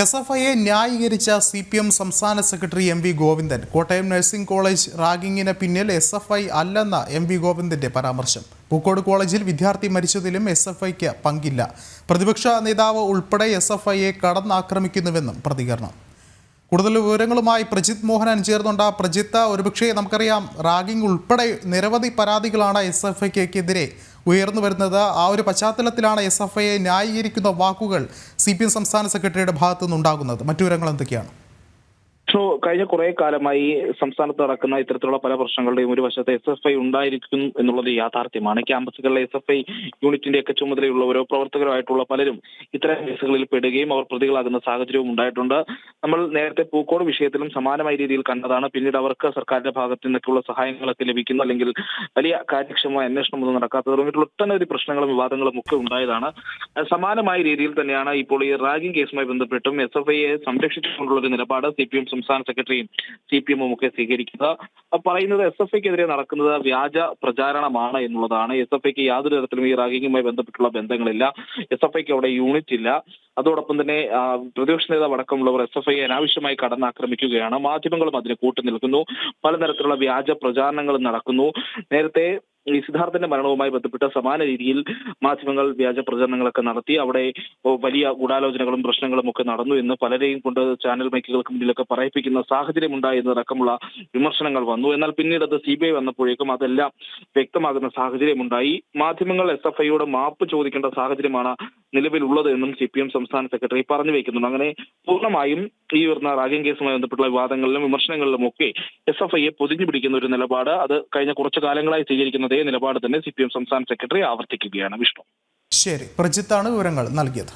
SFIയെ ന്യായീകരിച്ച CPM സംസ്ഥാന secretary MV Govindan. Kottayam nursing college റാഗിങ്ങിന് പിന്നിൽ SFI അല്ലെന്ന MV ഗോവിന്ദന്റെ പരാമർശം. പൂക്കോട് കോളേജിൽ വിദ്യാർത്ഥി മരിച്ചതിലും SFIക്ക് പങ്കില്ല. പ്രതിപക്ഷ നേതാവ് ഉൾപ്പെടെ SFIയെ കടന്നാക്രമിക്കുന്നുവെന്നും പ്രതികരണം. കൂടുതൽ വിവരങ്ങളുമായി പ്രജിത്ത് മോഹനൻ ചേർന്നുണ്ട്. പ്രജിത്ത്, ഒരുപക്ഷെ നമുക്കറിയാം റാഗിംഗ് ഉൾപ്പെടെ നിരവധി പരാതികളാണ് SFIക്കെതിരെ ഉയർന്നു വരുന്നത്. ആ ഒരു പശ്ചാത്തലത്തിലാണ് SFIയെ ന്യായീകരിക്കുന്ന വാക്കുകൾ CPM സംസ്ഥാന സെക്രട്ടറിയുടെ ഭാഗത്തു നിന്നുണ്ടാകുന്നത്. മറ്റു വിവരങ്ങൾ എന്തൊക്കെയാണ്? കഴിഞ്ഞ കുറെ കാലമായി സംസ്ഥാനത്ത് നടക്കുന്ന ഇത്തരത്തിലുള്ള പല പ്രശ്നങ്ങളുടെയും ഒരു വശത്ത് SFI ഉണ്ടായിരിക്കും എന്നുള്ളത് യാഥാർത്ഥ്യമാണ്. ക്യാമ്പസുകളിലെ SFI യൂണിറ്റിന്റെയൊക്കെ ചുമതലയുള്ളവരോ പ്രവർത്തകരായിട്ടുള്ള പലരും ഇത്തരം കേസുകളിൽ പെടുകയും അവർ പ്രതികളാകുന്ന സാഹചര്യവും ഉണ്ടായിട്ടുണ്ട്. നമ്മൾ നേരത്തെ പൂക്കോട് വിഷയത്തിലും സമാനമായ രീതിയിൽ കണ്ടതാണ്. പിന്നീട് അവർക്ക് സർക്കാരിന്റെ ഭാഗത്തു നിന്നൊക്കെയുള്ള സഹായങ്ങളൊക്കെ ലഭിക്കുന്നു, അല്ലെങ്കിൽ വലിയ കാര്യക്ഷമമായ അന്വേഷണമൊന്നും നടക്കാത്തത് തുടങ്ങിയിട്ടുള്ള ഒട്ടനവധി പ്രശ്നങ്ങളും വിവാദങ്ങളും ഒക്കെ ഉണ്ടായതാണ്. സമാനമായ രീതിയിൽ തന്നെയാണ് ഇപ്പോൾ ഈ റാഗിംഗ് കേസുമായി ബന്ധപ്പെട്ടും SFIയെ സംരക്ഷിച്ചുകൊണ്ടുള്ള ഒരു നിലപാട് CPM സംസ്ഥാന സെക്രട്ടറിയും CPM ഒക്കെ സ്വീകരിക്കുന്നത്. പറയുന്നത് SFIക്കെതിരെ നടക്കുന്നത് വ്യാജ പ്രചാരണമാണ് എന്നുള്ളതാണ്. SFIക്ക് യാതൊരു തരത്തിലും ഈ റാഗിങ്ങുമായി ബന്ധപ്പെട്ടുള്ള ബന്ധങ്ങളില്ല. SFIക്ക് അവിടെ യൂണിറ്റ് ഇല്ല. അതോടൊപ്പം തന്നെ പ്രതിപക്ഷ നേതാവ് അടക്കമുള്ളവർ SFIയെ അനാവശ്യമായി കടന്നാക്രമിക്കുകയാണ്. മാധ്യമങ്ങളും അതിന് കൂട്ടുനിൽക്കുന്നു. പലതരത്തിലുള്ള വ്യാജ പ്രചാരണങ്ങളും നടക്കുന്നു. നേരത്തെ ഈ സിദ്ധാർത്ഥന്റെ മരണവുമായി ബന്ധപ്പെട്ട സമാന രീതിയിൽ മാധ്യമങ്ങൾ വ്യാജ പ്രചരണങ്ങളൊക്കെ നടത്തി. അവിടെ വലിയ ഗൂഢാലോചനകളും പ്രശ്നങ്ങളും ഒക്കെ നടന്നു എന്ന് പലരെയും കൊണ്ട് ചാനൽ മൈക്കുകൾക്ക് മുന്നിലൊക്കെ പറയിപ്പിക്കുന്ന സാഹചര്യം ഉണ്ടായി എന്നതടക്കമുള്ള വിമർശനങ്ങൾ വന്നു. എന്നാൽ പിന്നീട് അത് CBI വന്നപ്പോഴേക്കും അതെല്ലാം വ്യക്തമാകുന്ന സാഹചര്യമുണ്ടായി. മാധ്യമങ്ങൾ SFIയോട് മാപ്പ് ചോദിക്കേണ്ട സാഹചര്യമാണ് നിലവിലുള്ളത് എന്നും CPM സംസ്ഥാന സെക്രട്ടറി പറഞ്ഞു വെക്കുന്നുണ്ട്. അങ്ങനെ പൂർണ്ണമായും ഈ വരുന്ന റാഗിംഗ് കേസുമായി ബന്ധപ്പെട്ടുള്ള വിവാദങ്ങളിലും വിമർശനങ്ങളിലും ഒക്കെ SFIയെ പൊതിഞ്ഞു പിടിക്കുന്ന ഒരു നിലപാട് അത് കഴിഞ്ഞ കുറച്ചു കാലങ്ങളായി സ്വീകരിക്കുന്നത് നിലപാട് തന്നെ CPM സംസ്ഥാന സെക്രട്ടറി ആവർത്തിക്കുകയാണ്. വിഷ്ണു. ശരി, പ്രജിത്താണ് വിവരങ്ങൾ നൽകിയത്.